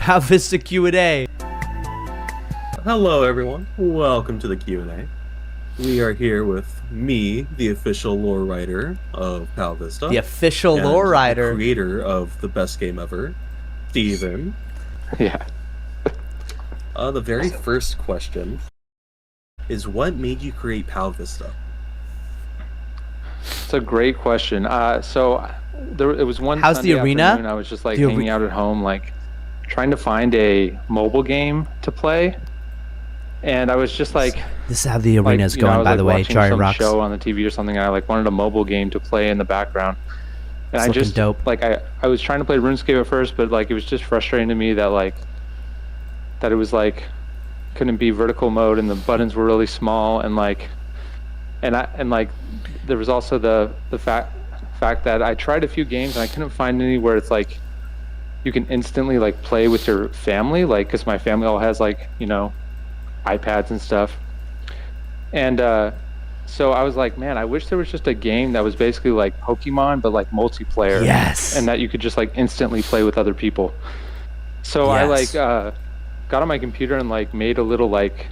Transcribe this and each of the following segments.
Pow Vista Q&A. Hello, everyone. Welcome to the Q&A. We are here with me, the official lore writer of Pow Vista. The official and lore writer. The creator of the best game ever, Steven. Yeah. The very first question is, what made you create Pow Vista? It's a great question. It was one How's Sunday the arena? afternoon. I was just like hanging out at home, like trying to find a mobile game to play. And I was just like, this is how the arena is going, by the way. Watching some Rocks. show on the TV or something, and I like wanted a mobile game to play in the background. And It's I just dope. like I was trying to play RuneScape at first, but like it was just frustrating to me that it was like couldn't be vertical mode and the buttons were really small, and there was also the fact that I tried a few games and I couldn't find any where it's like you can instantly like play with your family, like because my family all has like, you know, iPads and stuff. And so I was like, man, I wish there was just a game that was basically like Pokemon but like multiplayer. Yes. And that you could just like instantly play with other people. So I like got on my computer and like made a little like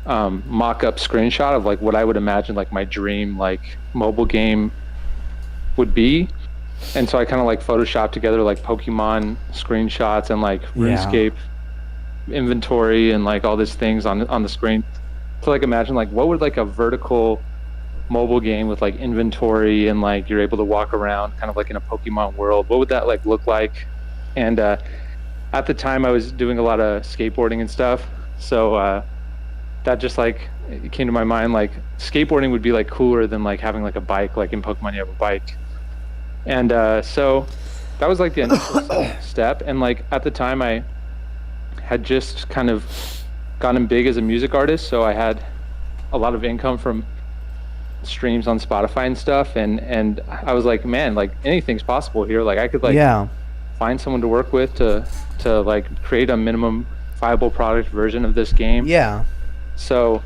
mock-up screenshot of like what I would imagine like my dream like mobile game would be. And so I kind of like photoshopped together like Pokemon screenshots and like RuneScape inventory and like all these things on the screen to like imagine like what would like a vertical mobile game with like inventory and like you're able to walk around kind of like in a Pokemon world, what would that like look like? And at the time I was doing a lot of skateboarding and stuff, so that just like it came to my mind, like skateboarding would be like cooler than like having like a bike. Like in Pokemon you have a bike. And so that was like the initial step. And like at the time I had just kind of gotten big as a music artist, so I had a lot of income from streams on Spotify and stuff, and I was like, man, like anything's possible here. Like I could like find someone to work with to like create a minimum viable product version of this game. Yeah. So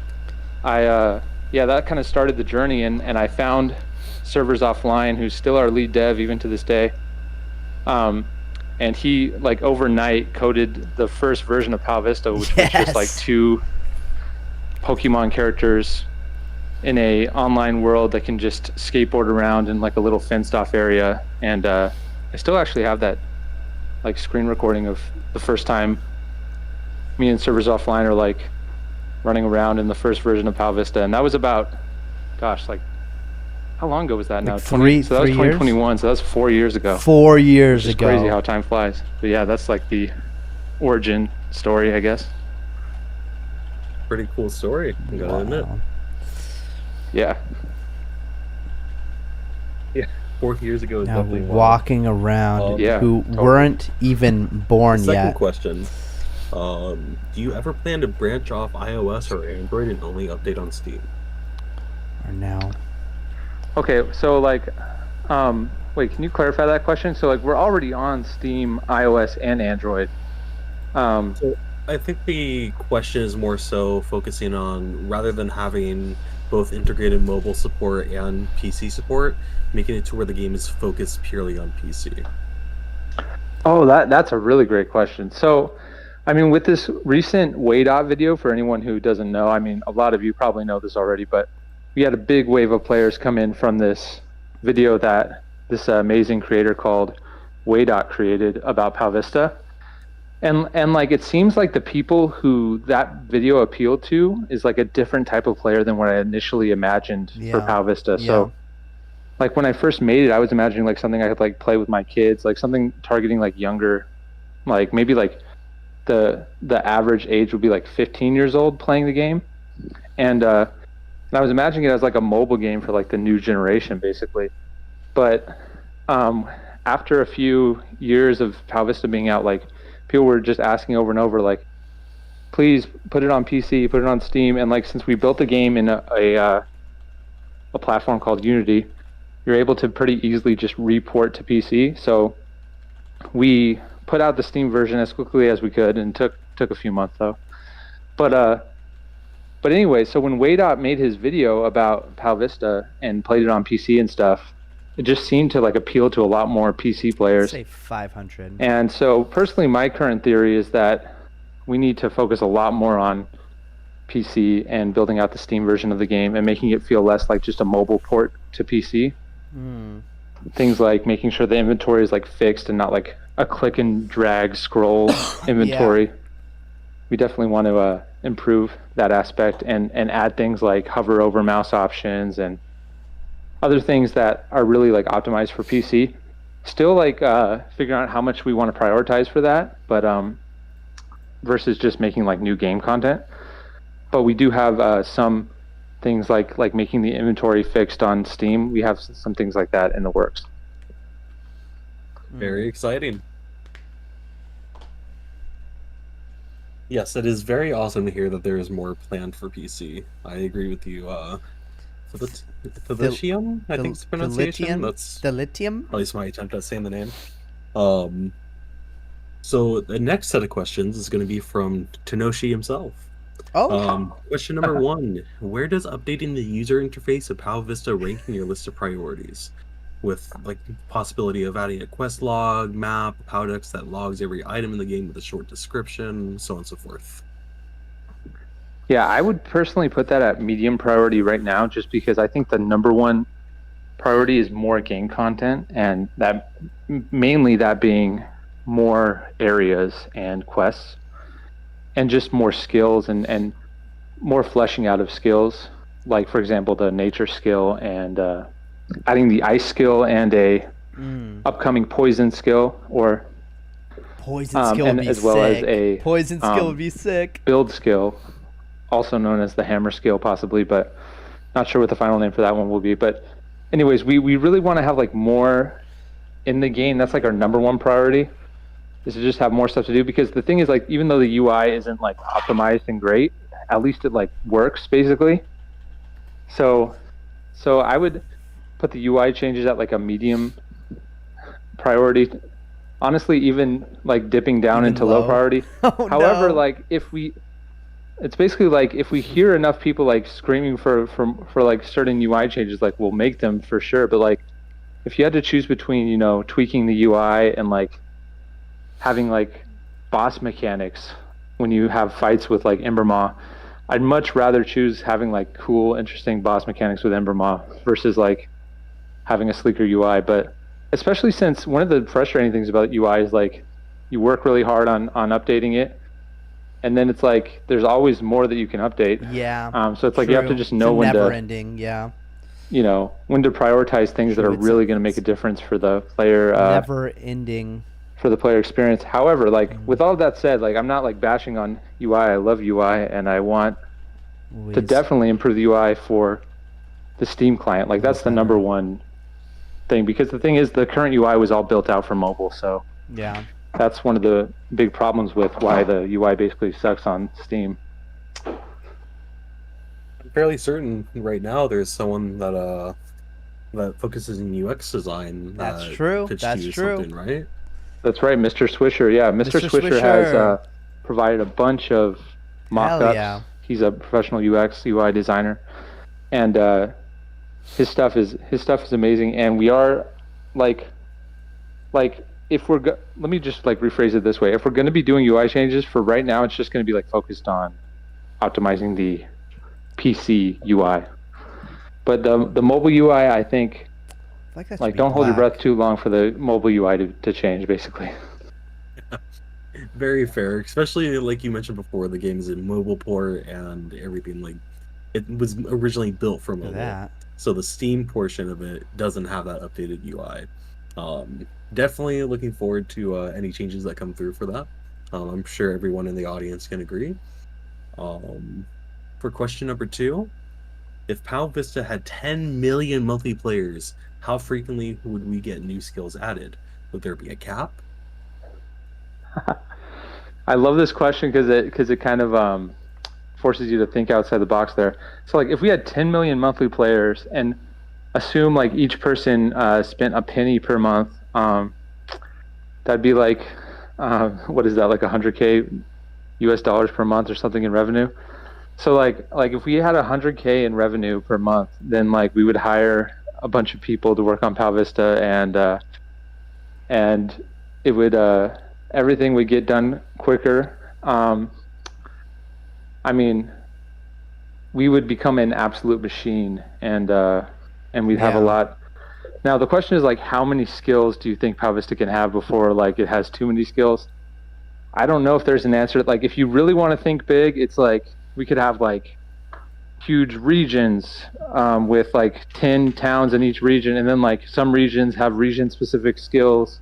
I that kind of started the journey, and I found Servers Offline, who's still our lead dev even to this day. And he like overnight coded the first version of Pow Vista, which was just like 2 Pokemon characters in a online world that can just skateboard around in like a little fenced off area. And I still actually have that like screen recording of the first time me and Servers Offline are like running around in the first version of Pow Vista. And that was about, gosh, like how long ago was that now? Like so that was 2021, years? So that was 4 years ago. 4 years ago. It's crazy how time flies. But yeah, that's like the origin story, I guess. Pretty cool story, I gotta admit. Yeah. Yeah, 4 years ago is definitely walking around who totally weren't even born yet. Second question. Do you ever plan to branch off iOS or Android and only update on Steam? Or now? Okay, so like, wait, can you clarify that question? So like, we're already on Steam, iOS, and Android. So I think the question is more so focusing on, rather than having both integrated mobile support and PC support, making it to where the game is focused purely on PC. Oh, that's a really great question. So, I mean, with this recent Waydot video, for anyone who doesn't know, I mean, a lot of you probably know this already, but we had a big wave of players come in from this video that this amazing creator called Waydot created about Pow Vista. And like, it seems like the people who that video appealed to is like a different type of player than what I initially imagined for Pow Vista. So like when I first made it, I was imagining like something I could like play with my kids, like something targeting like younger, like maybe like the average age would be like 15 years old playing the game. And I was imagining it as like a mobile game for like the new generation, basically. But after a few years of Pow Vista being out, like people were just asking over and over, like, please put it on PC, put it on Steam. And like, since we built the game in a platform called Unity, you're able to pretty easily just report to PC. So we put out the Steam version as quickly as we could, and took a few months though. But anyway, so when Waydot made his video about Pow Vista and played it on PC and stuff, it just seemed to like appeal to a lot more PC players. Say 500. And so personally, my current theory is that we need to focus a lot more on PC and building out the Steam version of the game and making it feel less like just a mobile port to PC. Things like making sure the inventory is like fixed and not like a click and drag scroll inventory. We definitely want to improve that aspect and add things like hover over mouse options and other things that are really like optimized for PC. Still like figuring out how much we want to prioritize for that, but versus just making like new game content. But we do have some things like making the inventory fixed on Steam. We have some things like that in the works. Very exciting. Yes, it is very awesome to hear that there is more planned for PC. I agree with you. Felicium, I think it's the pronunciation. That's the lithium. At least my attempt at saying the name. So the next set of questions is going to be from Tenoshi himself. Question number 1: where does updating the user interface of Pow Vista rank in your list of priorities? With like possibility of adding a quest log, map, Powdex that logs every item in the game with a short description, so on and so forth. Yeah, I would personally put that at medium priority right now, just because I think the number one priority is more game content, and that mainly that being more areas and quests, and just more skills and more fleshing out of skills, like for example the nature skill and adding the ice skill and a upcoming poison skill, or poison skill would be as well sick. as a poison skill would be sick. Build skill, also known as the hammer skill possibly, but not sure what the final name for that one will be. But anyways, we really want to have like more in the game. That's like our number one priority, is to just have more stuff to do, because the thing is, like, even though the UI isn't like optimized and great, at least it like works basically. So I would put the UI changes at like a medium priority. Honestly, even like dipping down even into low priority. However, like it's basically like if we hear enough people like screaming for like certain UI changes, like we'll make them for sure. But like if you had to choose between, you know, tweaking the UI and like having like boss mechanics when you have fights with like Ember Maw, I'd much rather choose having like cool, interesting boss mechanics with Ember Maw versus like having a sleeker UI. But especially since one of the frustrating things about UI is like you work really hard on updating it, and then it's like there's always more that you can update. Yeah. So it's like you have to just know when never to ending. Yeah. You know, when to prioritize things that are really going to make a difference for the player. Never ending. For the player experience. However, like with all of that said, like I'm not like bashing on UI. I love UI, and I want to definitely improve the UI for the Steam client. Like that's the number one thing, because the thing is the current UI was all built out for mobile. So yeah, that's one of the big problems with why the UI basically sucks on Steam. I'm fairly certain right now there's someone that focuses in UX design. That's true. That's true. Right? That's right, Mr. Swisher. Yeah, Mr. Swisher has provided a bunch of mock-ups. Yeah. He's a professional UX UI designer, and his stuff is amazing. And we are like if we're let me just like rephrase it this way: if we're going to be doing UI changes, for right now, it's just going to be like focused on optimizing the PC UI. But the mobile UI, I think. Like don't hold your breath too long for the mobile UI to change, basically. Very fair, especially like you mentioned before, the game is a mobile port and everything. Like it was originally built for mobile, so the Steam portion of it doesn't have that updated UI. Definitely looking forward to any changes that come through for that. I'm sure everyone in the audience can agree. For question number 2, if Pow Vista had 10 million monthly players, how frequently would we get new skills added? Would there be a cap? I love this question because it kind of forces you to think outside the box there. So like if we had 10 million monthly players and assume like each person spent a penny per month, that'd be like what is that, like $100K US dollars per month or something in revenue. So like if we had $100K in revenue per month, then like we would hire a bunch of people to work on Pow Vista, and it would everything would get done quicker. I mean, we would become an absolute machine, and we'd have a lot. Now the question is like, how many skills do you think Pow Vista can have before like it has too many skills? I don't know if there's an answer. Like, if you really want to think big, it's like we could have like huge regions with like 10 towns in each region, and then like some regions have region-specific skills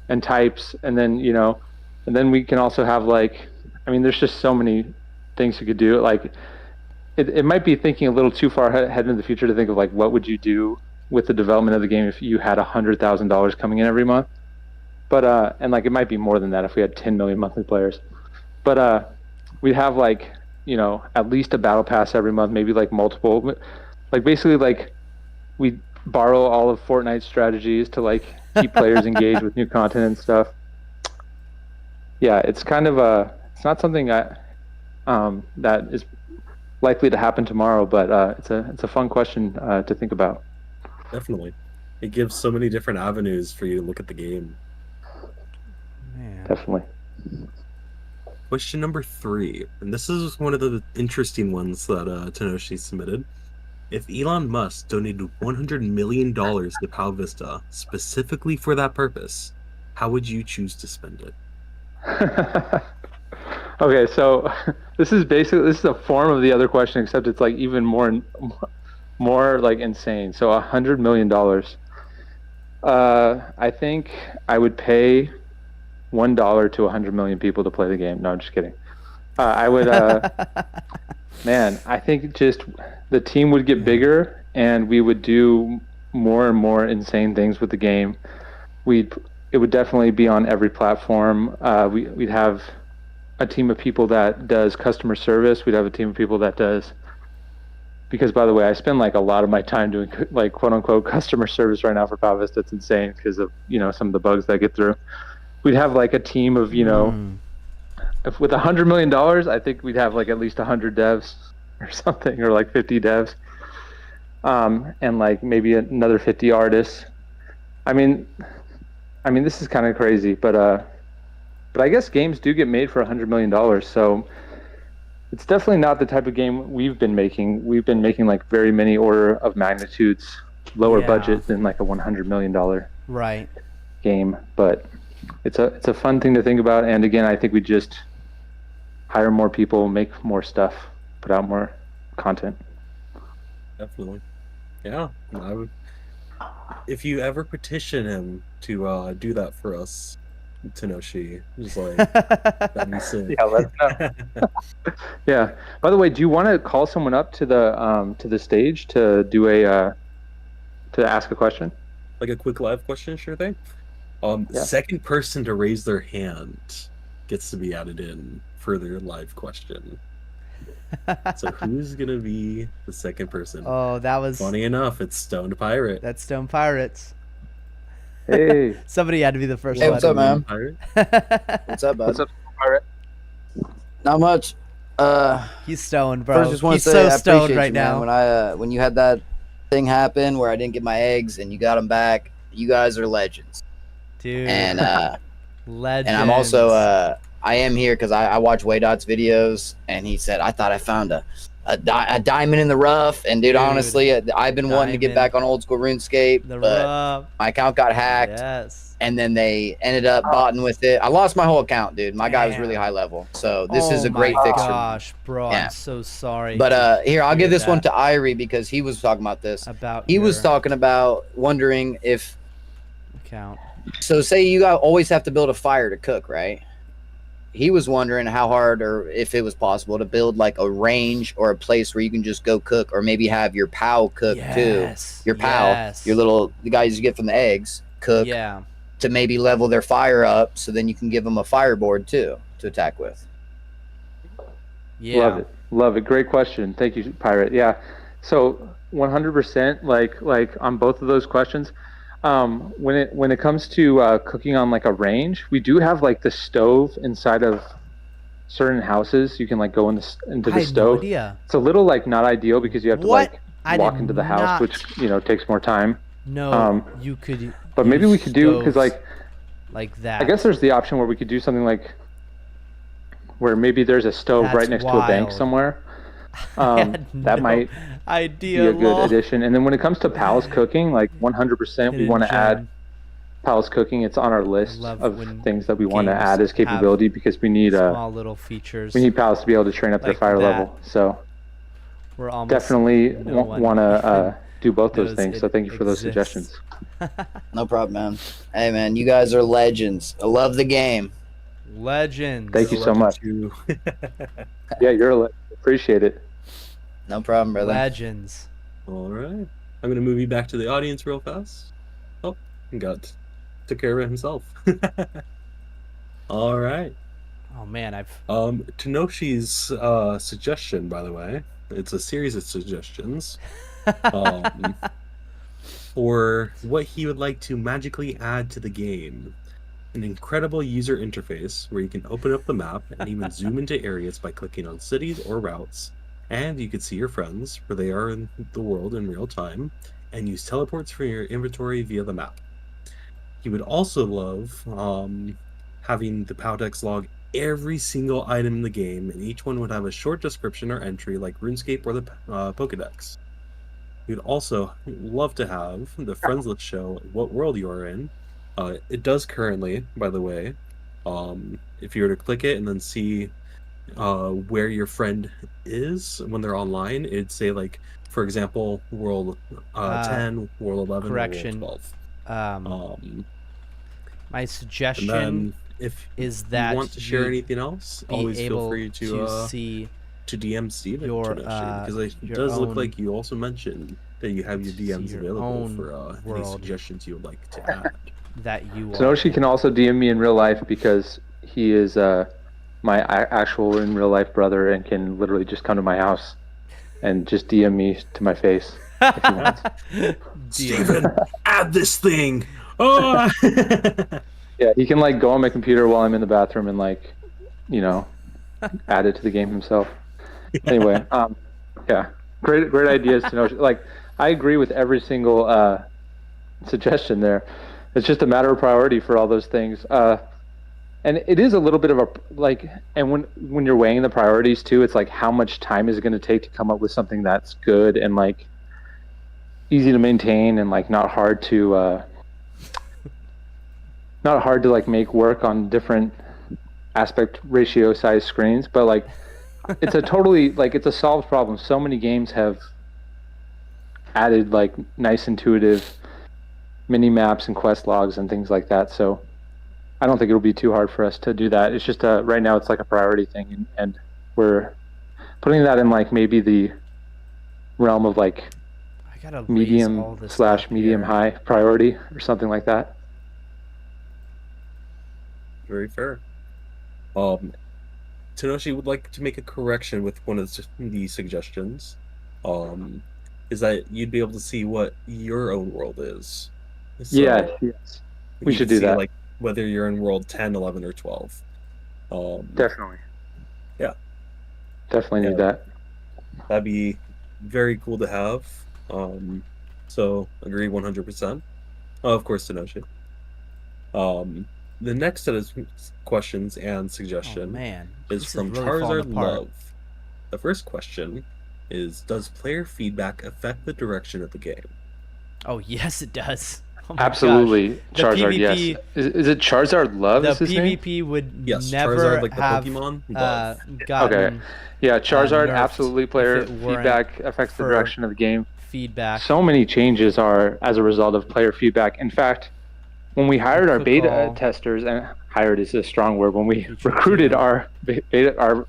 and types, and then and then we can also have like, I mean, there's just so many things you could do. Like, it might be thinking a little too far ahead in the future to think of like, what would you do with the development of the game if you had $100,000 coming in every month? But and like it might be more than that if we had 10 million monthly players. But we'd have like, at least a battle pass every month, maybe like multiple. Like basically like we borrow all of Fortnite's strategies to like keep players engaged with new content and stuff. Yeah, it's kind of it's not something that is likely to happen tomorrow, but it's a fun question to think about. Definitely. It gives so many different avenues for you to look at the game. Man. Definitely. Question number 3, and this is one of the interesting ones that Tenoshi submitted. If Elon Musk donated $100 million to Pow Vista specifically for that purpose, how would you choose to spend it? Okay, so this is a form of the other question, except it's like even more like insane. So $100 million. I think I would pay $1 to 100 million people to play the game. No, I'm just kidding. I would, man, I think just the team would get bigger and we would do more and more insane things with the game. It would definitely be on every platform. We'd have a team of people that does customer service. We'd have a team of people that does, because by the way, I spend like a lot of my time doing like quote unquote customer service right now for Pow Vista. It's insane because of, some of the bugs that I get through. We'd have like a team of, if with $100 million, I think we'd have like at least 100 devs or something, or like 50 devs, and like maybe another 50 artists. I mean, this is kind of crazy, but I guess games do get made for $100 million, so it's definitely not the type of game we've been making. We've been making like very many order of magnitudes lower budget than like a $100 million game, but it's a fun thing to think about. And again, I think we just hire more people, make more stuff, put out more content. Definitely. Yeah, I would. If you ever petition him to do that for us, Tenoshi, just like that'd be sick. Yeah, let us know. Yeah. By the way, do you want to call someone up to the stage to do to ask a question? Like a quick live question, sure thing. Second person to raise their hand gets to be added in for their live question. So who's gonna be the second person? Oh, that was funny enough. It's Stoned Pirate. That's Stone Pirates. Hey, somebody had to be the first. Hey, what's up, man? What's up, bud? What's up, Pirate? Not much. He's stoned, bro. First, just want He's to say so I stoned appreciate right you, now. Man. When you had that thing happen where I didn't get my eggs and you got them back, you guys are legends, dude. And legends. And I'm also I am here because I watch Waydot's videos, and he said I thought I found a diamond in the rough. And dude, honestly, I've been wanting to get back on old school RuneScape, but my account got hacked. Yes. And then they ended up botting with it. I lost my whole account, dude. My guy was really high level, so this is a great fix. Oh my gosh, bro, I'm so sorry. But here, I'll give this one to Irie because he was talking about this. He was talking about wondering if account. So say you always have to build a fire to cook, right? He was wondering how hard, or if it was possible to build like a range or a place where you can just go cook, or maybe have your POW cook too. Your POW, the guys you get from the eggs, cook to maybe level their fire up, so then you can give them a fireboard too to attack with. Yeah, love it. Great question. Thank you, Pirate. Yeah, so 100%. Like on both of those questions. When it comes to cooking on like a range, we do have like the stove inside of certain houses. You can like go into the stove. No idea. It's a little like not ideal because you have to walk into the house, which takes more time. No, you could. But maybe we could do, because like that. I guess there's the option where we could do something like where maybe there's a stove right next to a bank somewhere. That might be a good addition. And then when it comes to Pal's cooking, like 100%, we want to add Pal's cooking. It's on our list of things that we want to add as capability, because we need small little features. We need Pals to be able to train up their fire level. So we're almost definitely want to do both those things. So thank you for those suggestions. No problem, man. Hey, man, you guys are legends. I love the game. Legends. Thank you so much. Yeah, you're a legend. Appreciate it. No problem, brother. Legends. All right. I'm going to move you back to the audience real fast. Oh, took care of it himself. All right. Oh, man, Tenoshi's suggestion, by the way, it's a series of suggestions for what he would like to magically add to the game. An incredible user interface where you can open up the map and even zoom into areas by clicking on cities or routes, and you can see your friends where they are in the world in real time, and use teleports for your inventory via the map. He would also love having the Powdex log every single item in the game, and each one would have a short description or entry like RuneScape or the Pokedex. He would also love to have the friends list show what world you are in. It does currently, by the way. If you were to click it and then see where your friend is when they're online, it'd say, like, for example, world 10, world 11, correction. or world 12. My suggestion is that you want to share anything else, always feel free to see to DM Steven because it does look like you also mentioned that you have your DMs available for any suggestions you would like to add. Tenoshi can also DM me in real life, because he is my actual in real life brother and can literally just come to my house and just DM me to my face if he wants. Steven, add this thing. Oh. Yeah, he can like go on my computer while I'm in the bathroom and add it to the game himself. Anyway, yeah, great ideas to know. Like, I agree with every single suggestion there. It's just a matter of priority for all those things. And it is a little bit of and when you're weighing the priorities too, it's like, how much time is it going to take to come up with something that's good and like easy to maintain and like not hard to like make work on different aspect ratio size screens, but like it's a totally it's a solved problem. So many games have added like nice intuitive mini maps and quest logs and things like that. So I don't think it'll be too hard for us to do that. It's just right now it's like a priority thing, and we're putting that in like maybe the realm of like medium/medium high priority or something like that. Very fair. Tenoshi would like to make a correction with one of the suggestions. Is that you'd be able to see what your own world is. So yes. We should do that. Like whether you're in world 10, 11, or 12. Definitely. Yeah. Definitely need that. That'd be very cool to have. So agree 100%. Of course, Tenoshi. The next set of questions and suggestion is from really Charizard Love. The first question is, does player feedback affect the direction of the game? Oh, yes, it does. Oh absolutely. Gosh. Charizard, PvP, yes. Is it Charizard Love? The is his PvP name? would yes, never Charizard, like the have Pokemon, gotten, okay. Yeah, Charizard absolutely player feedback affects the direction of the game. Feedback. So many changes are as a result of player feedback. In fact, when we hired our beta testers, and hired is a strong word, when we recruited our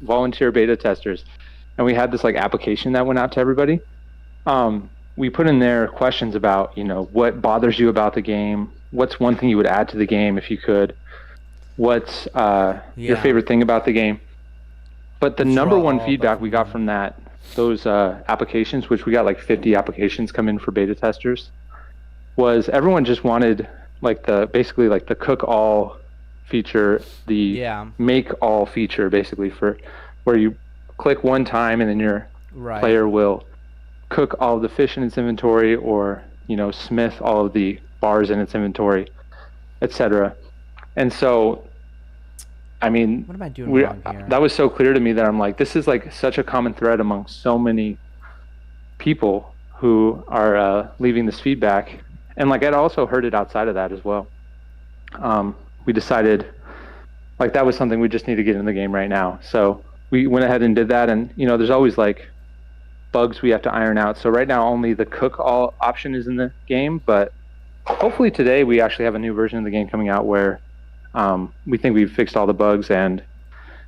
volunteer beta testers, and we had this like application that went out to everybody, we put in there questions about, what bothers you about the game, what's one thing you would add to the game if you could, what's your favorite thing about the game. But the number one feedback we got from those applications, which we got like 50 applications come in for beta testers, was everyone just wanted basically the cook all feature, the make all feature, basically, for where you click one time and then your player will cook all of the fish in its inventory, or smith all of the bars in its inventory, etc. And so, I mean, what am I doing wrong here? That was so clear to me that I'm like, this is like such a common thread among so many people who are leaving this feedback. And like, I'd also heard it outside of that as well. We decided like that was something we just need to get in the game right now. So we went ahead and did that. And there's always like bugs we have to iron out. So right now only the cook all option is in the game, but hopefully today we actually have a new version of the game coming out where we think we've fixed all the bugs, and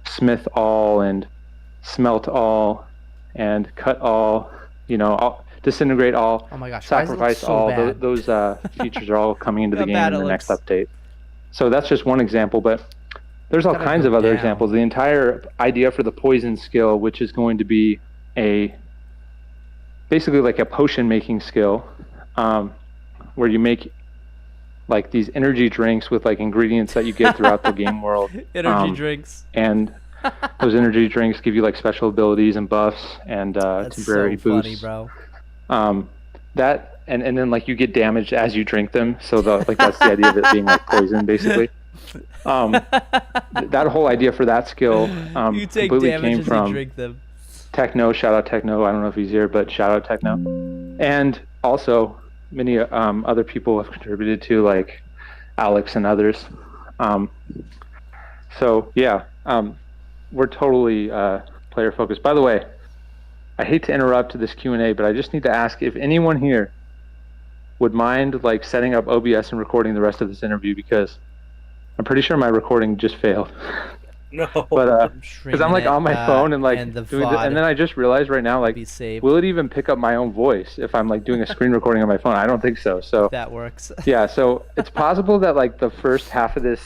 smith all and smelt all and cut all, disintegrate all, oh my gosh, sacrifice so all. bad. Those features are all coming into the game in the next looks. update. So that's just one example, but there's all kinds of other examples. The entire idea for the poison skill, which is going to be basically like a potion making skill, where you make like these energy drinks with like ingredients that you get throughout the game world. Energy drinks. And those energy drinks give you like special abilities and buffs and temporary boosts. Funny, bro. That and then like you get damaged as you drink them. So that's the idea of it being like poison, basically. That whole idea for that skill you take completely damage came as from you drink them. Techno. Shout out Techno. I don't know if he's here, but shout out Techno. And also many other people have contributed to, like Alex and others. So yeah, we're totally player focused. By the way, I hate to interrupt this Q&A, but I just need to ask if anyone here would mind like setting up OBS and recording the rest of this interview, because I'm pretty sure my recording just failed. No, but because I'm like on my phone and like doing this, and then I just realized right now, like, will it even pick up my own voice if I'm like doing a screen recording on my phone? I don't think so. So that works. Yeah, so it's possible that like the first half of this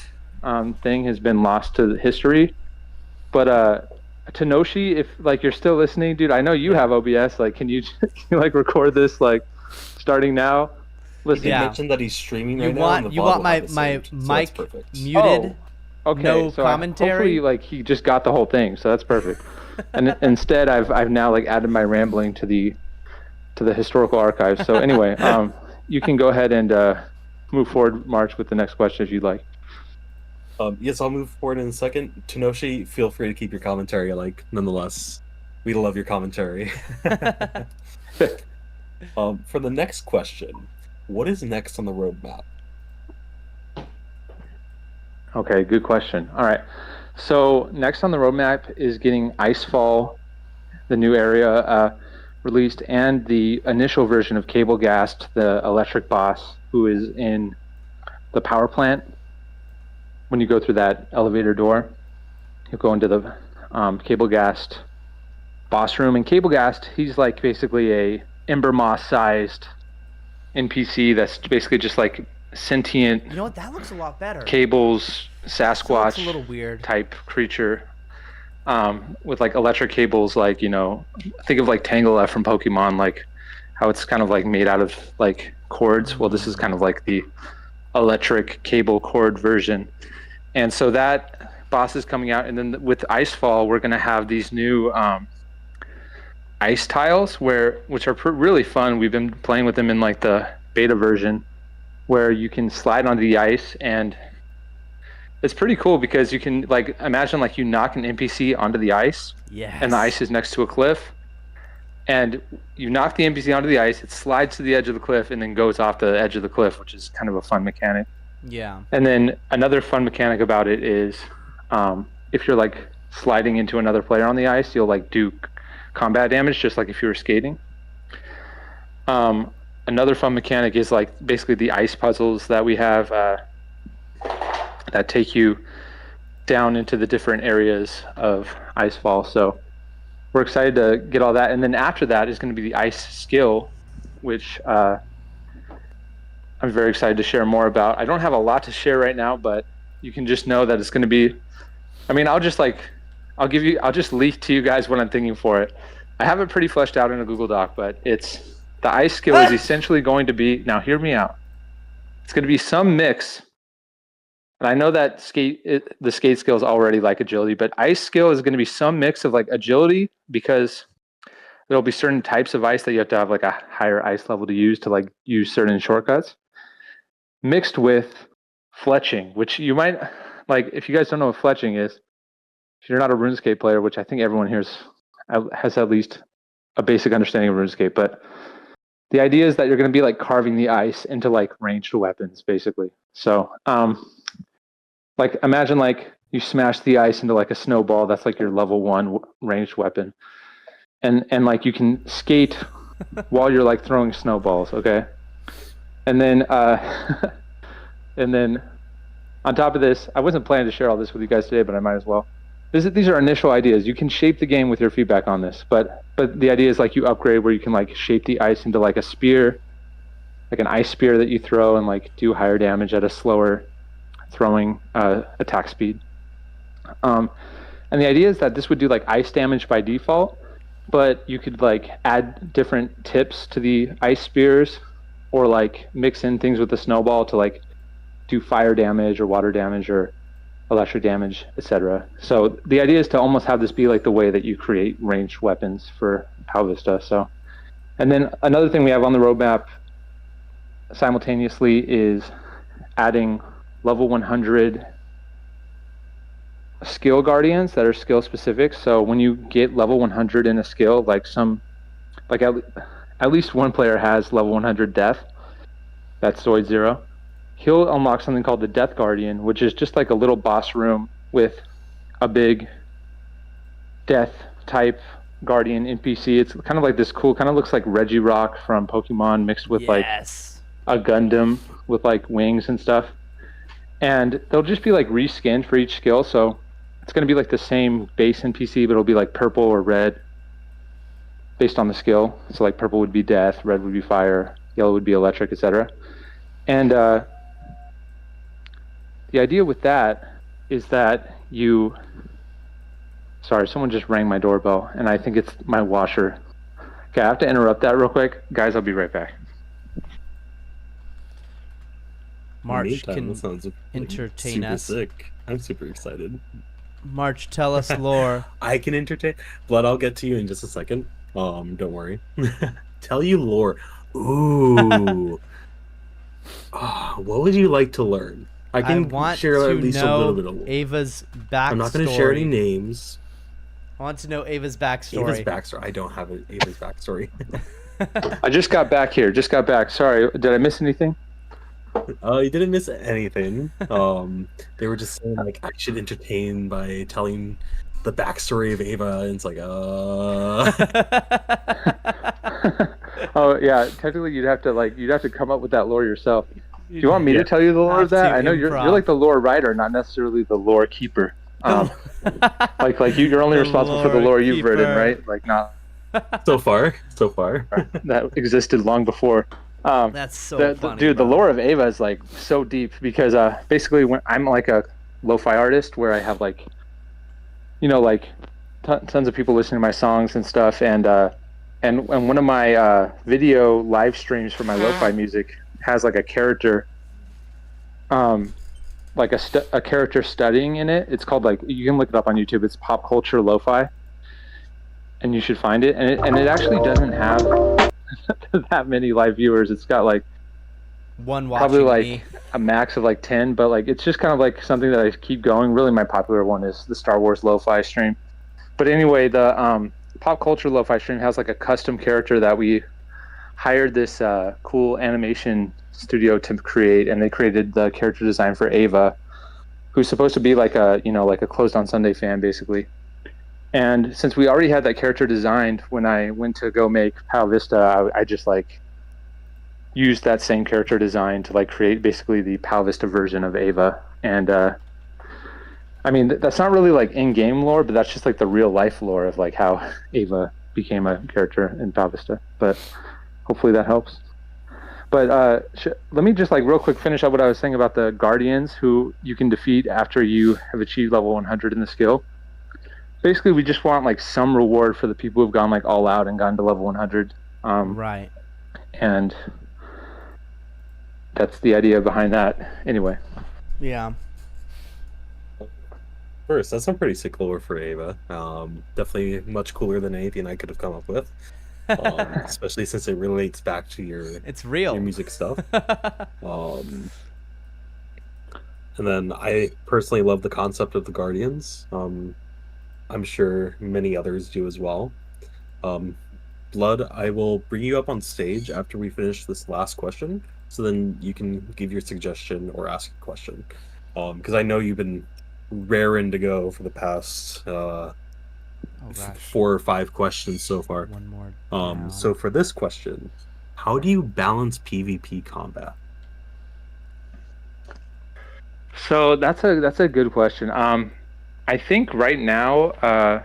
thing has been lost to history. But Tenoshi, if like you're still listening, dude, I know you have OBS. Like, can you like record this like starting now? Listen, he mentioned that he's streaming right now. And the you want my mic muted? Okay, no so commentary. Hopefully, like he just got the whole thing, so that's perfect. And instead, I've now like added my rambling to the historical archives. So anyway, you can go ahead and move forward, March, with the next question if you'd like. Yes, I'll move forward in a second. Tenoshi, feel free to keep your commentary. Like, nonetheless, we love your commentary. For the next question, what is next on the roadmap? Okay, good question. All right. So next on the roadmap is getting Icefall, the new area, released, and the initial version of Cablegast, the electric boss, who is in the power plant. When you go through that elevator door, you'll go into the Cablegast boss room. And Cablegast, he's like basically a Ember Moss-sized NPC that's basically just like sentient. You know what? That looks a lot better. Cables, Sasquatch, a little weird type creature, with like electric cables. Like think of like Tangela from Pokemon, like how it's kind of like made out of like cords. Well, this is kind of like the electric cable cord version. And so that boss is coming out, and then with Icefall, we're gonna have these new ice tiles, which are really fun. We've been playing with them in like the beta version, where you can slide onto the ice, and it's pretty cool because you can like imagine like you knock an NPC onto the ice, and the ice is next to a cliff, and you knock the NPC onto the ice, it slides to the edge of the cliff, and then goes off the edge of the cliff, which is kind of a fun mechanic. Yeah. And then another fun mechanic about it is if you're like sliding into another player on the ice, you'll like do combat damage just like if you were skating. Another fun mechanic is like basically the ice puzzles that we have that take you down into the different areas of Icefall. So we're excited to get all that. And then after that is going to be the ice skill, which I'm very excited to share more about. I don't have a lot to share right now, but you can just know that it's going to be, I mean, I'll just leak to you guys what I'm thinking for it. I have it pretty fleshed out in a Google Doc, but the ice skill is essentially going to be, now hear me out. It's going to be some mix. And I know that the skate skill is already like agility, but ice skill is going to be some mix of like agility, because there'll be certain types of ice that you have to have like a higher ice level to use certain shortcuts, mixed with fletching, which you might like. If you guys don't know what fletching is, if you're not a RuneScape player, which I think everyone here has at least a basic understanding of RuneScape, but the idea is that you're going to be like carving the ice into like ranged weapons, basically. So, like imagine like you smash the ice into like a snowball. That's like your level 1 ranged weapon, and like you can skate while you're like throwing snowballs. Okay, and then and then on top of this, I wasn't planning to share all this with you guys today, but I might as well. These are initial ideas. You can shape the game with your feedback on this, but the idea is like you upgrade where you can like shape the ice into like a spear, like an ice spear that you throw and like do higher damage at a slower throwing attack speed. And the idea is that this would do like ice damage by default, but you could like add different tips to the ice spears, or like mix in things with the snowball to like do fire damage or water damage or electric damage, etc. So the idea is to almost have this be like the way that you create ranged weapons for Pow Vista. So, and then another thing we have on the roadmap simultaneously is adding level 100 skill guardians that are skill specific. So when you get level 100 in a skill, like at least one player has level 100 death. That's Zoid 0. He'll unlock something called the Death Guardian, which is just like a little boss room with a big death type guardian NPC. It's kind of like this cool, kind of looks like Regirock from Pokemon mixed with like a Gundam with like wings and stuff. And they'll just be like reskinned for each skill. So it's going to be like the same base NPC, but it'll be like purple or red based on the skill. So like purple would be death, red would be fire, yellow would be electric, etc. And the idea with that is that sorry, someone just rang my doorbell, and I think it's my washer. Okay, I have to interrupt that real quick. Guys, I'll be right back. March can entertain super us. Sick. I'm super excited. March, tell us lore. I can entertain. Blood, I'll get to you in just a second. Don't worry. Tell you lore. Ooh. What would you like to learn? I can share at least a little bit of lore. Ava's backstory. I'm not going to share any names. I want to know Ava's backstory. Ava's backstory. I don't have Ava's backstory. I just got back here. Sorry, did I miss anything? You didn't miss anything. They were just saying like I should entertain by telling the backstory of Ava, and it's like Oh yeah, technically you'd have to come up with that lore yourself. Do you want me to tell you the lore of that? I know you're like the lore writer, not necessarily the lore keeper. Like you're only responsible for the lore you've written, right? Like not so far. That existed long before. That's so funny, dude. The lore of Ava is like so deep because basically when I'm like a lo-fi artist where I have like, you know, like tons of people listening to my songs and stuff, and one of my video live streams for my lo-fi music has like a character, like a character studying in it. It's called, like, you can look it up on YouTube. It's Pop Culture Lo-Fi, and you should find it. And it actually doesn't have that many live viewers. It's got like one watching, probably like me. A max of like 10, but like it's just kind of like something that I keep going. Really, my popular one is the Star Wars Lo-Fi stream. But anyway, the Pop Culture Lo-Fi stream has like a custom character that we hired this cool animation studio to create, and they created the character design for Ava, who's supposed to be like a, you know, like a Closed on Sunday fan basically. And since we already had that character designed, when I went to go make Pow Vista, I just like used that same character design to like create basically the Pow Vista version of Ava. And I mean, that's not really like in-game lore, but that's just like the real life lore of like how Ava became a character in Pow Vista. But hopefully that helps. But let me just like real quick finish up what I was saying about the Guardians, who you can defeat after you have achieved level 100 in the skill. Basically, we just want like some reward for the people who've gone like all out and gotten to level 100. Right. And that's the idea behind that. Anyway. Yeah. course. That's a pretty sick lore for Ava. Definitely much cooler than anything I could have come up with. Especially since it relates back to it's real your music stuff. And then I personally love the concept of the Guardians. I'm sure many others do as well. Blood, I will bring you up on stage after we finish this last question, so then you can give your suggestion or ask a question. Because I know you've been raring to go for the past 4 or 5 questions so far. One more. So for this question, how do you balance PvP combat? So that's a good question. I think right now,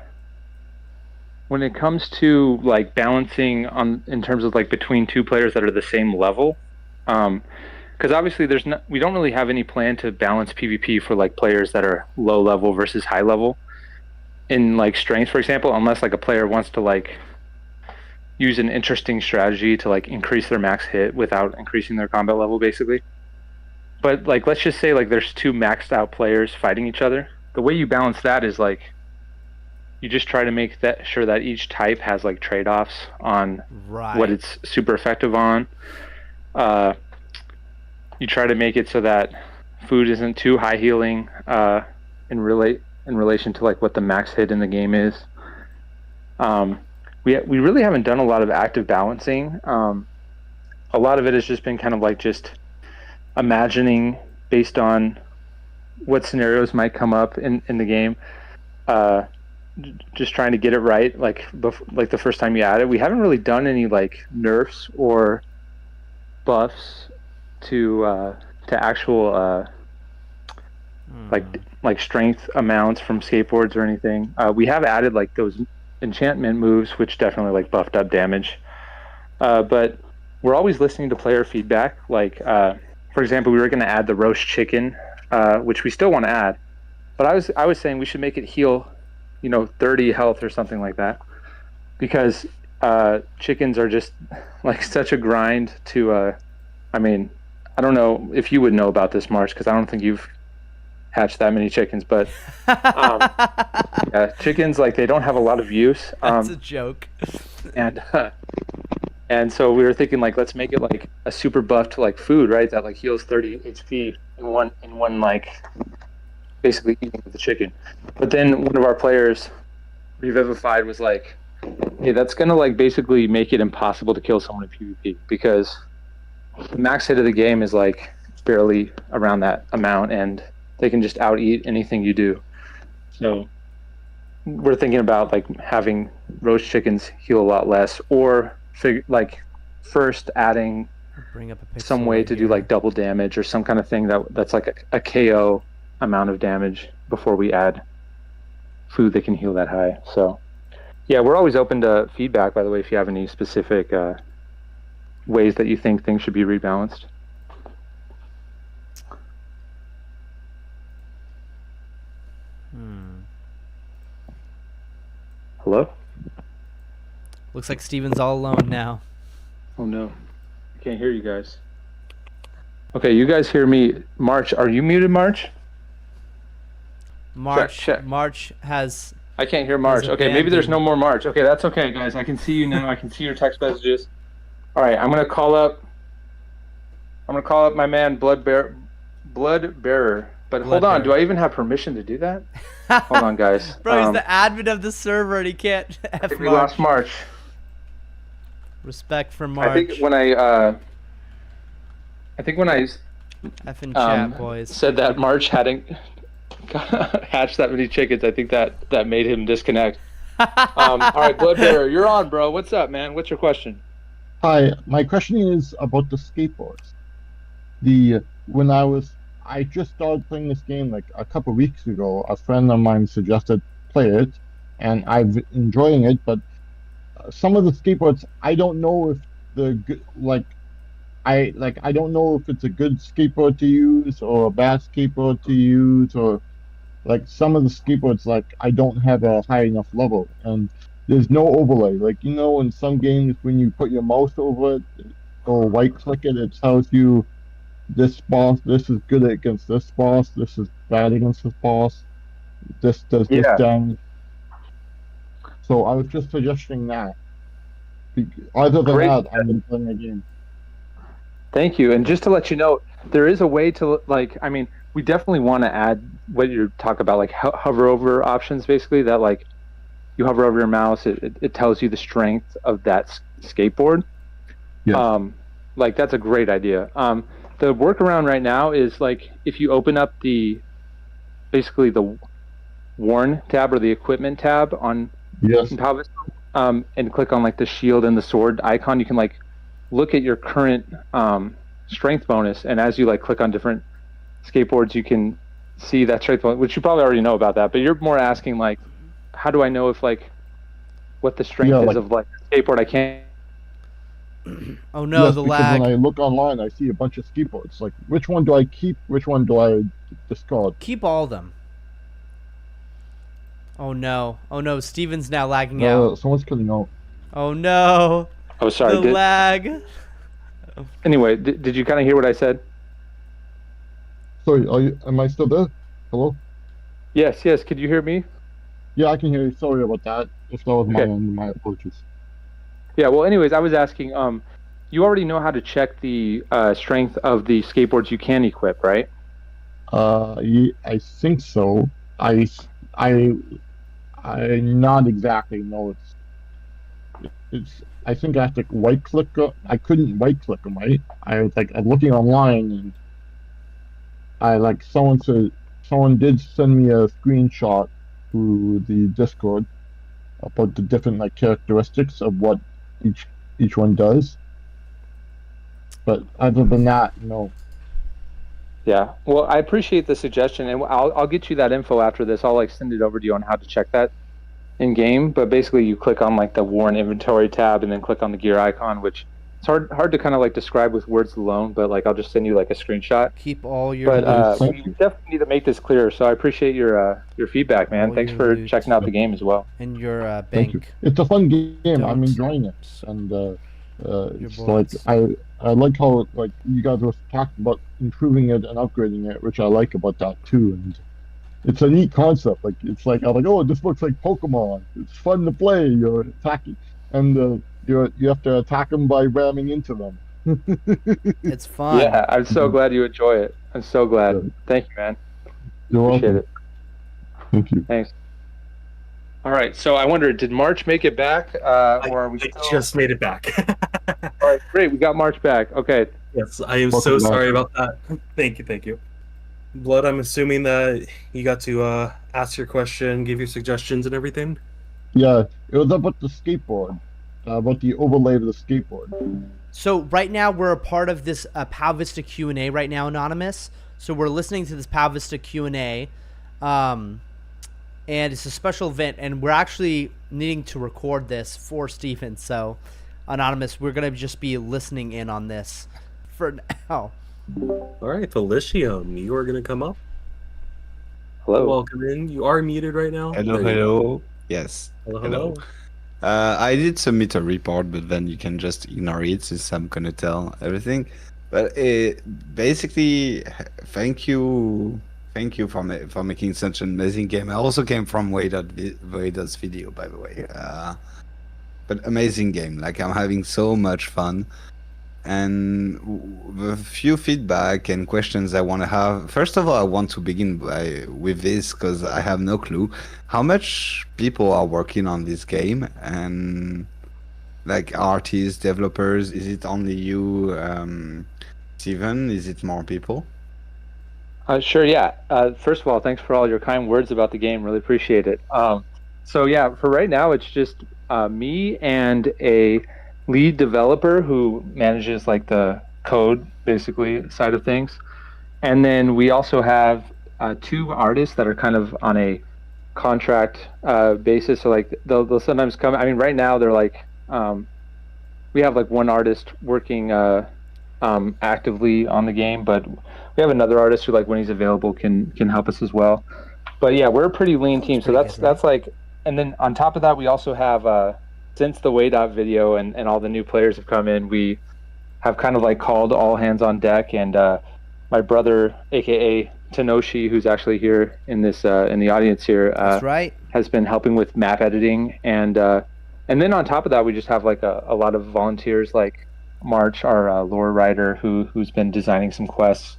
when it comes to like balancing in terms of like between 2 players that are the same level, because obviously we don't really have any plan to balance PvP for like players that are low level versus high level in like strength, for example, unless like a player wants to like use an interesting strategy to like increase their max hit without increasing their combat level, basically. But like, let's just say like there's 2 maxed out players fighting each other. The way you balance that is like, you just try to make sure that each type has like trade-offs on what it's super effective on. You try to make it so that food isn't too high healing in relation to like what the max hit in the game is. We really haven't done a lot of active balancing. A lot of it has just been kind of like just imagining based on what scenarios might come up in the game, just trying to get it right like the first time you add it. We haven't really done any like nerfs or buffs to actual like strength amounts from skateboards or anything. We have added like those enchantment moves which definitely like buffed up damage, but we're always listening to player feedback. Like for example, we were going to add the roast chicken, which we still want to add, but I was saying we should make it heal 30 health or something like that, because chickens are just like such a grind to I mean, I don't know if you would know about this, March, because I don't think you've hatched that many chickens, but yeah, chickens, like, they don't have a lot of use. That's a joke. And so we were thinking, like, let's make it like a super buffed like food, right? That like heals 30 HP in one like basically eating with the chicken. But then one of our players, Revivified, was like, hey, that's gonna like basically make it impossible to kill someone in PvP, because the max hit of the game is like barely around that amount, and they can just out eat anything you do. So we're thinking about like having roast chickens heal a lot less, or first adding some way to do like double damage or some kind of thing that's like a KO amount of damage before we add food that can heal that high. So yeah, we're always open to feedback, by the way, if you have any specific ways that you think things should be rebalanced. Hello? Looks like Steven's all alone now. Oh no, I can't hear you guys. Okay, you guys hear me. March, are you muted, March? Check. March has... I can't hear March. Okay, maybe there's no more March. Okay, that's okay, guys. I can see you now. I can see your text messages. All right, I'm gonna call up my man Blood Bearer. But hold on, do I even have permission to do that? Hold on, guys. Bro, he's the admin of the server and he can't F I think we lost March. Respect for March. I think when I F in chat, boys. said that March hadn't hatched that many chickens, I think that made him disconnect. All right, Bloodbearer, you're on, bro. What's up, man? What's your question? Hi, my question is about the skateboards. I just started playing this game like a couple of weeks ago. A friend of mine suggested play it, and I'm enjoying it. But some of the skateboards, I don't know if I don't know if it's a good skateboard to use or a bad skateboard to use, or like some of the skateboards, like I don't have a high enough level, and there's no overlay. Like, in some games when you put your mouse over it or right click it, it tells you this boss, this is good against this boss, this is bad against this boss. This does this Yeah. damage. So I was just suggesting that. Other than Great. that, I'm playing the game. Thank you. And just to let you know, there is a way to like. I mean, we definitely want to add what you're talking about, like hover over options, basically. That like you hover over your mouse, it tells you the strength of that skateboard. Yeah. Like that's a great idea. The workaround right now is like if you open up basically the Worn tab or the equipment tab on Yes. Pow Vista, and click on like the shield and the sword icon, you can like look at your current strength bonus, and as you like click on different skateboards, you can see that strength bonus, which you probably already know about that, but you're more asking like, how do I know if like what the strength is of like a skateboard I can't. Oh no, yes, the because lag. when I look online, I see a bunch of skateboards. Like, which one do I keep? Which one do I discard? Keep all of them. Oh no. Oh no, Steven's now lagging out. Someone's cutting out. Oh no. Oh, sorry. The lag. Anyway, did you kind of hear what I said? Sorry, am I still there? Hello? Yes. Could you hear me? Yeah, I can hear you. Sorry about that. If that was my Okay. end, my apologies. Yeah, well, anyways, I was asking, you already know how to check the strength of the skateboards you can equip, right? Yeah, I think so. I not exactly know. It's. I think I have to right click. I couldn't right click them, right? I was like, I'm looking online, and I like someone did send me a screenshot through the Discord about the different like characteristics of what each one does. But other than that, no. Yeah. Well, I appreciate the suggestion, and I'll get you that info after this. I'll like send it over to you on how to check that in game. But basically, you click on like the Worn Inventory tab, and then click on the gear icon, which it's hard to kind of like describe with words alone. But like I'll just send you like a screenshot. Keep all your But loot. we definitely need to make this clear. So I appreciate your feedback, man. All Thanks your for loot. checking out the game as well. and your Thank you. bank. It's a fun game. I'm Don't. enjoying it, and it's like bullets. I like how like you guys were talking about improving it and upgrading it, which I like about that too. And it's a neat concept. Like it's like I'm like, oh, this looks like Pokemon. It's fun to play. You're attacking, and you have to attack them by ramming into them. It's fun. Yeah, I'm so glad you enjoy it. I'm so glad. Good. Thank you, man. You're Appreciate welcome. it. Thank you. Thanks. All right, so I wondered, did March make it back, or are we I still... just made it back. All right, great, we got March back. Okay. Yes, I am Welcome so back. sorry about that. Thank you. Blood, I'm assuming that you got to ask your question, give your suggestions and everything? Yeah, it was about the skateboard, about the overlay of the skateboard. So right now we're a part of this Pow Vista Q&A right now, Anonymous. So we're listening to this Pow Vista Q&A, and it's a special event, and we're actually needing to record this for Steven. So, Anonymous, we're going to just be listening in on this for now. All right, Felicium, you are going to come up. Hello. Welcome in. You are muted right now. Hello. Yes. Hello. I did submit a report, but then you can just ignore it since I'm gonna tell everything. But basically, thank you for making such an amazing game. I also came from Wade's video, by the way. But amazing game. Like I'm having so much fun. And the few feedback and questions I want to have. First of all, I want to begin with this because I have no clue how much people are working on this game, and like artists, developers. Is it only you, Steven? Is it more people? Sure, yeah. First of all, thanks for all your kind words about the game. Really appreciate it. So yeah, for right now, it's just me and a lead developer who manages like the code basically side of things, and then we also have two artists that are kind of on a contract basis. So like they'll sometimes come. I mean, right now they're like we have like one artist working actively on the game, but we have another artist who like when he's available can help us as well. But yeah, we're a pretty lean team. So that's like, and then on top of that, we also have since the Wade video and all the new players have come in, we have kind of like called all hands on deck, and my brother, aka Tenoshi, who's actually here in this in the audience here, That's right. has been helping with map editing, and then on top of that, we just have like a lot of volunteers, like March, our lore writer, who's been designing some quests,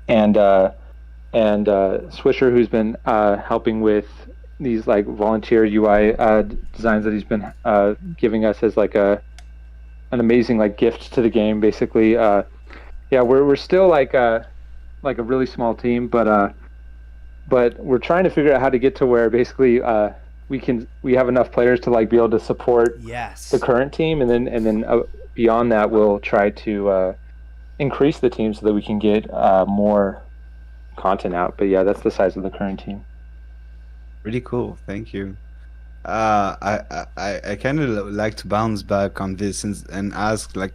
and Swisher, who's been helping with these like volunteer UI designs that he's been giving us as like an amazing like gift to the game, basically. Yeah, we're still like a really small team, but we're trying to figure out how to get to where basically we have enough players to like be able to support the current team, and then beyond that we'll try to increase the team so that we can get more content out. But yeah, that's the size of the current team. Really cool, thank you. I kind of like to bounce back on this and ask, like,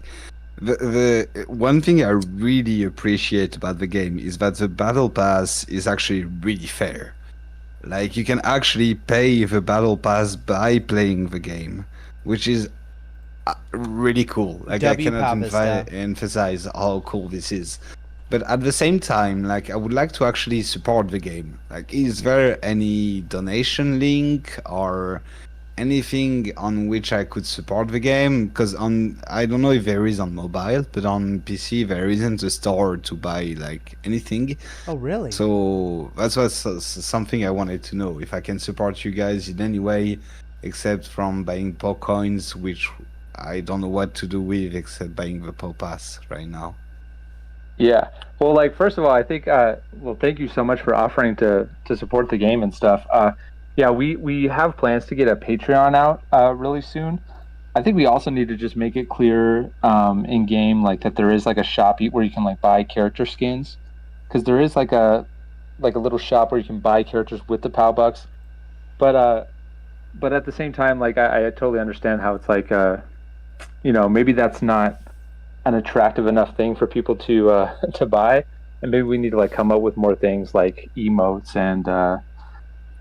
the one thing I really appreciate about the game is that the battle pass is actually really fair. Like, you can actually pay the battle pass by playing the game, which is really cool. Like, I cannot emphasize how cool this is. But at the same time, like, I would like to actually support the game. Like, is there any donation link or anything on which I could support the game? Because I don't know if there is on mobile, but on PC there isn't a store to buy like anything. Oh, really? So that's something I wanted to know, if I can support you guys in any way, except from buying PO coins, which I don't know what to do with except buying the PO pass right now. Yeah. Well, like, first of all, I think, well, thank you so much for offering to support the game and stuff. Yeah, we have plans to get a Patreon out really soon. I think we also need to just make it clear in game, like, that there is like a shop where you can like buy character skins, because there is like a little shop where you can buy characters with the POW bucks. But at the same time, like, I totally understand how it's like, you know, maybe that's not an attractive enough thing for people to buy, and maybe we need to like come up with more things like emotes and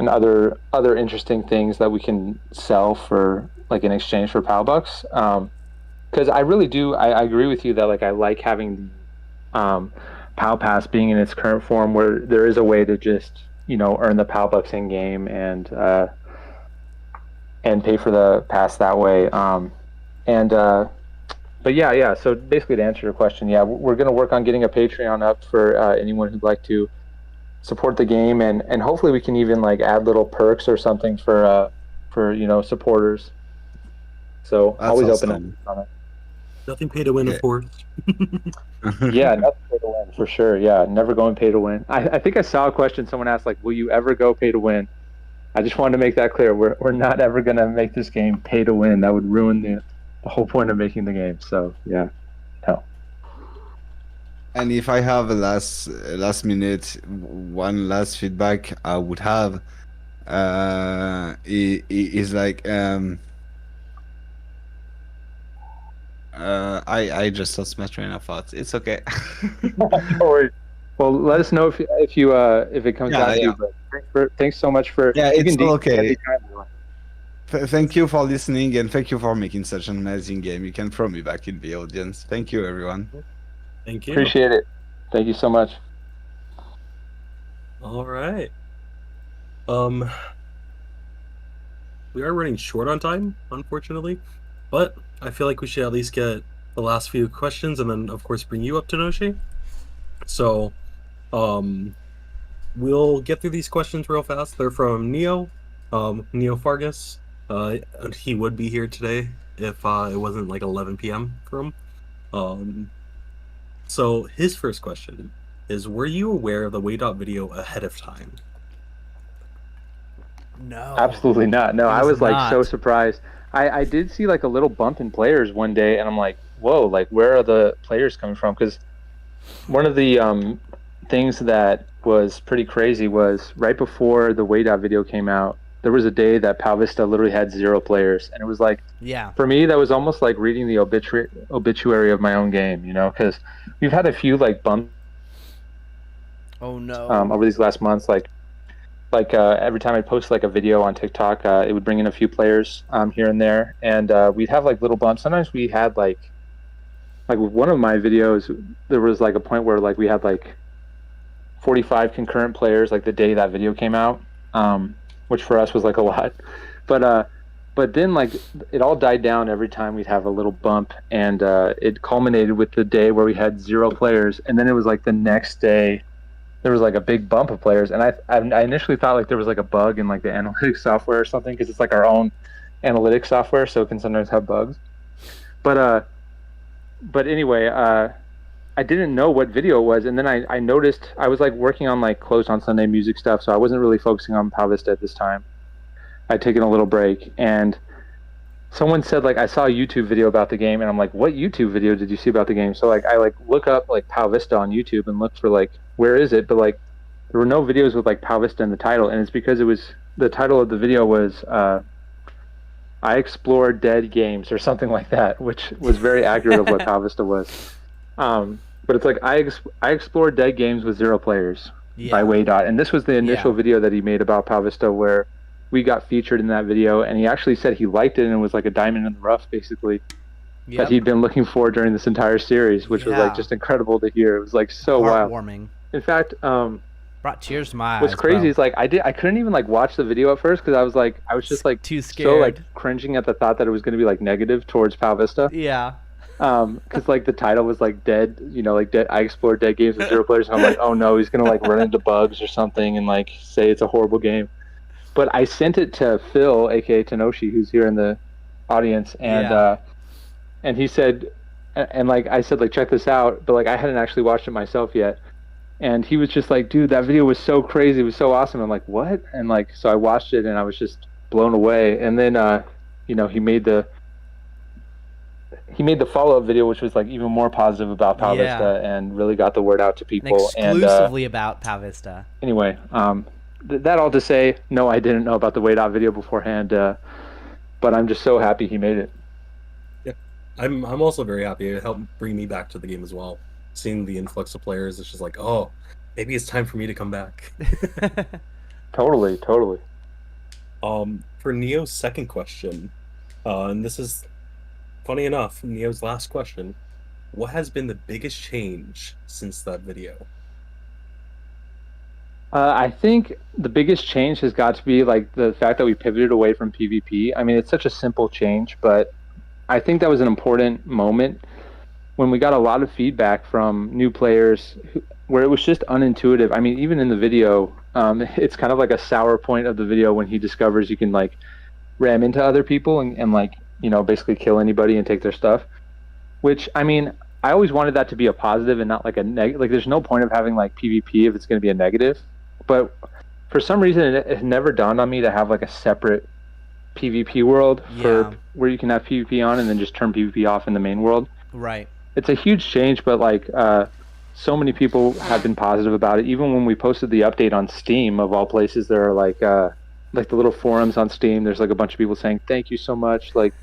other interesting things that we can sell for like in exchange for POW bucks. Because I really do, I agree with you that like I like having the POW pass being in its current form, where there is a way to just, you know, earn the POW bucks in game and pay for the pass that way. But yeah. So basically, to answer your question, yeah, we're going to work on getting a Patreon up for anyone who'd like to support the game, and hopefully we can even like add little perks or something for you know, supporters. So That's always awesome. open on it. Nothing pay to win, of course. Yeah, nothing pay to win for sure. Yeah, never going pay to win. I think I saw a question someone asked, like, will you ever go pay to win? I just wanted to make that clear. We're not ever going to make this game pay to win. That would ruin the whole point of making the game. So yeah, no. And if I have a last minute, one last feedback I would have is like I just lost my train of thought. It's okay. Don't worry. Well, let us know if it comes Yeah, down to yeah. you. But thanks so much for It's DM okay. anytime. Thank you for listening, and thank you for making such an amazing game. You can throw me back in the audience. Thank you, everyone. Thank you. Appreciate it. Thank you so much. All right. We are running short on time, unfortunately, but I feel like we should at least get the last few questions, and then of course bring you up to Noshi. So, we'll get through these questions real fast. They're from Neo Fargus. And he would be here today if it wasn't like 11 p.m. for him. So his first question is, were you aware of the Waydot video ahead of time? No. Absolutely not. No, I was was like not. so surprised. I did see like a little bump in players one day, and I'm like, whoa, like where are the players coming from? Because one of the things that was pretty crazy was right before the Waydot video came out, there was a day that Pow Vista literally had 0 players, and it was like, Yeah. for me, that was almost like reading the obituary of my own game, you know, because we've had a few like bumps Oh no. over these last months. Like every time I post like a video on TikTok, it would bring in a few players here and there, and we'd have like little bumps. Sometimes we had like with one of my videos, there was like a point where like we had like 45 concurrent players like the day that video came out, which for us was like a lot. But then like it all died down every time we'd have a little bump, and it culminated with the day where we had 0 players, and then it was like the next day there was like a big bump of players, and I initially thought like there was like a bug in like the analytics software or something, because it's like our own analytics software, so it can sometimes have bugs. But anyway, I didn't know what video it was, and then I noticed I was like working on like Closed on Sunday music stuff, so I wasn't really focusing on Pow Vista at this time. I'd taken a little break, and someone said like I saw a YouTube video about the game, and I'm like, what YouTube video did you see about the game? So like I like look up like Pow Vista on YouTube and look for like where is it, but like there were no videos with like Pow Vista in the title, and it's because it was the title of the video was I explore dead games or something like that, which was very accurate of what Pow Vista was. But it's like I explore dead games with 0 players by Waydot, and this was the initial video that he made about Pow Vista, where we got featured in that video, and he actually said he liked it and it was like a diamond in the rough, basically, that he'd been looking for during this entire series, which was like just incredible to hear. It was like so wild. Heartwarming. In fact, brought tears to my eyes. What's crazy is like I couldn't even like watch the video at first, because I was just like too scared, so like cringing at the thought that it was going to be like negative towards Pow Vista. Yeah. Because like the title was like dead, like dead. I explore dead games with 0 players, and I'm like, oh no, he's gonna like run into bugs or something and like say it's a horrible game. But I sent it to Phil, aka Tenoshi, who's here in the audience, and he said, and like I said, like check this out, but like I hadn't actually watched it myself yet, and he was just like, dude, that video was so crazy, it was so awesome. I'm like, what? And like so I watched it and I was just blown away. And then he made the follow-up video, which was like even more positive about Pow Vista and really got the word out to people. Exclusively about Pow Vista. Anyway, that all to say, no, I didn't know about the Waydot video beforehand, but I'm just so happy he made it. Yeah, I'm also very happy. It helped bring me back to the game as well. Seeing the influx of players, it's just like, oh, maybe it's time for me to come back. Totally. For Neo's second question, and this is funny enough, Neo's last question, what has been the biggest change since that video? I think the biggest change has got to be like the fact that we pivoted away from PvP. I mean, it's such a simple change, but I think that was an important moment when we got a lot of feedback from new players where it was just unintuitive. I mean, even in the video, it's kind of like a sour point of the video when he discovers you can like ram into other people and like, basically kill anybody and take their stuff, which, I mean, I always wanted that to be a positive and not like a negative. Like, there's no point of having like PvP if it's going to be a negative. But for some reason, it never dawned on me to have like a separate PvP world for where you can have PvP on and then just turn PvP off in the main world. Right. It's a huge change, but like so many people have been positive about it. Even when we posted the update on Steam, of all places, there are like the little forums on Steam. There's like a bunch of people saying thank you so much, like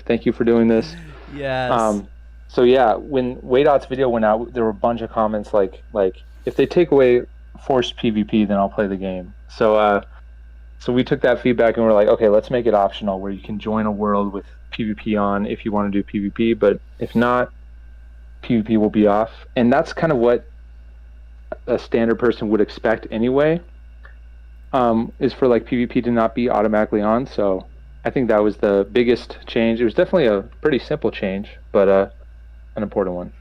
thank you for doing this. Yes. So yeah, when Waydot's video went out, there were a bunch of comments like if they take away forced PvP, then I'll play the game. So we took that feedback and we're like, okay, let's make it optional where you can join a world with PvP on if you want to do PvP, but if not, PvP will be off. And that's kind of what a standard person would expect anyway, is for like PvP to not be automatically on. So I think that was the biggest change. It was definitely a pretty simple change, but an important one.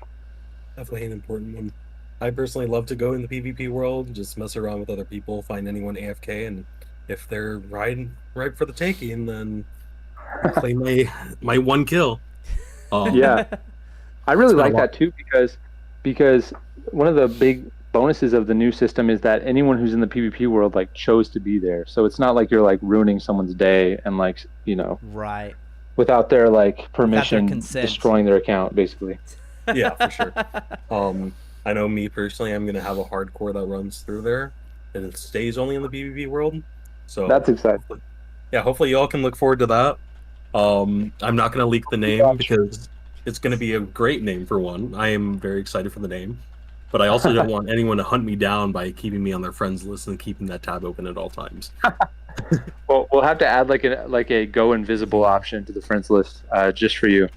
Definitely an important one. I personally love to go in the PvP world, just mess around with other people, find anyone AFK, and if they're right for the taking, then claim my one kill. Yeah, I really like that too, because one of the big bonuses of the new system is that anyone who's in the PvP world like chose to be there, so it's not like you're like ruining someone's day and like right without their like permission, consent, destroying their account basically. Yeah, for sure. I know me personally, I'm gonna have a hardcore that runs through there, and it stays only in the PvP world. So that's exciting. Yeah, hopefully y'all can look forward to that. I'm not gonna leak the name because it's gonna be a great name for one. I am very excited for the name, but I also don't want anyone to hunt me down by keeping me on their friends list and keeping that tab open at all times. Well, we'll have to add like a go invisible option to the friends list just for you.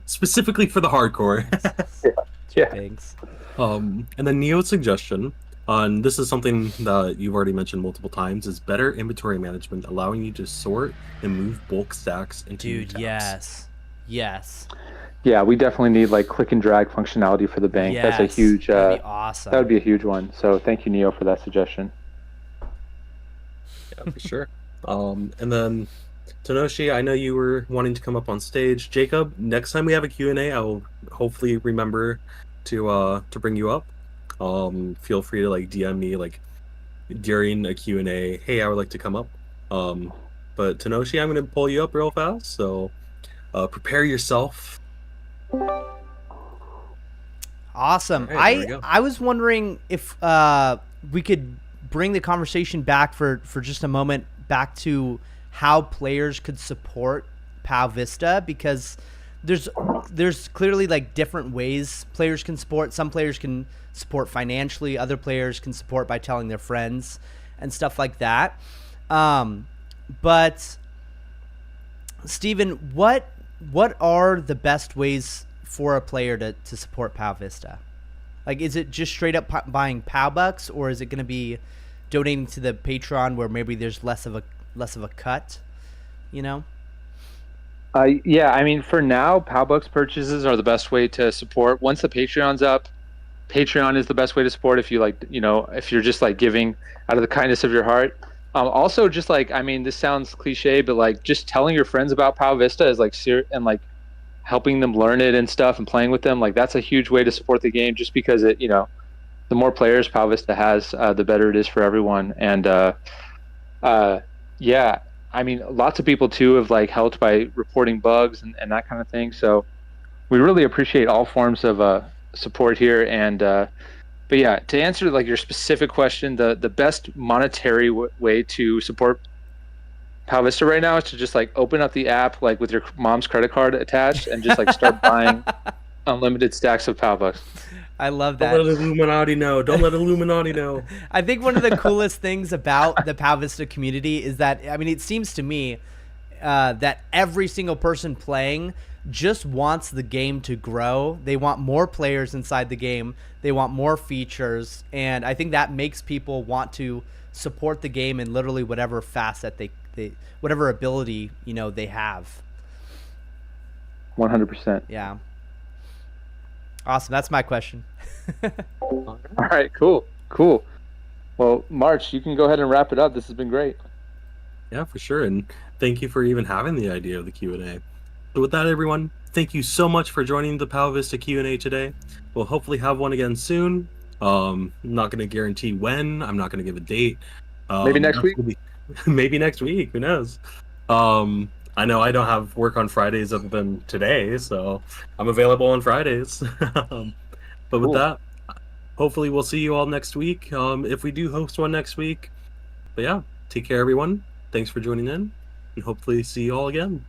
Specifically for the hardcore. Yeah. Thanks. And then Neo's suggestion, and this is something that you've already mentioned multiple times, is better inventory management, allowing you to sort and move bulk stacks into new Dude, tabs. yes. Yeah, we definitely need like click and drag functionality for the bank. Yes, That's a huge. that'd be awesome. That would be a huge one. So thank you, Neo, for that suggestion. Yeah, for sure. And then Tenoshi, I know you were wanting to come up on stage. Jacob, next time we have a Q&A, I will hopefully remember to bring you up. Feel free to like DM me like during a Q&A, hey, I would like to come up. But Tenoshi, I'm going to pull you up real fast, so prepare yourself. Awesome. Right, I was wondering if we could bring the conversation back for just a moment back to how players could support Pow Vista, because there's clearly like different ways players can support. Some players can support financially, other players can support by telling their friends and stuff like that. But Steven, what are the best ways for a player to support Pow Vista? Like, is it just straight up buying Pow Bucks, or is it going to be donating to the Patreon where maybe there's less of a cut, you know? Yeah, I mean, for now, Pow Bucks purchases are the best way to support. Once the Patreon's up, Patreon is the best way to support if you like, if you're just like giving out of the kindness of your heart. Also, just like, I mean, this sounds cliche, but like just telling your friends about Pow Vista is like and like helping them learn it and stuff and playing with them, like that's a huge way to support the game, just because it, the more players Pow Vista has, the better it is for everyone. And yeah, I mean, lots of people too have like helped by reporting bugs and that kind of thing. So we really appreciate all forms of support here. And but yeah, to answer like your specific question, the best monetary way to support Pow Vista right now is to just like open up the app like with your mom's credit card attached and just like start buying unlimited stacks of Pow Bucks. I love that. Don't let Illuminati know. Don't let Illuminati know. I think one of the coolest things about the Pow Vista community is that, I mean, it seems to me that every single person playing just wants the game to grow. They want more players inside the game. They want more features. And I think that makes people want to support the game in literally whatever facet whatever ability, they have. 100%. Yeah. Awesome. That's my question. All right, cool. Well, March, you can go ahead and wrap it up. This has been great. Yeah, for sure. And thank you for even having the idea of the Q&A. So with that, everyone, thank you so much for joining the Pow Vista Q&A today. We'll hopefully have one again soon. I'm not going to guarantee when. I'm not going to give a date. Maybe next week. Maybe next week. Who knows? I know I don't have work on Fridays other than today, so I'm available on Fridays. But with that, hopefully we'll see you all next week, if we do host one next week. But yeah, take care, everyone. Thanks for joining in, and hopefully see you all again.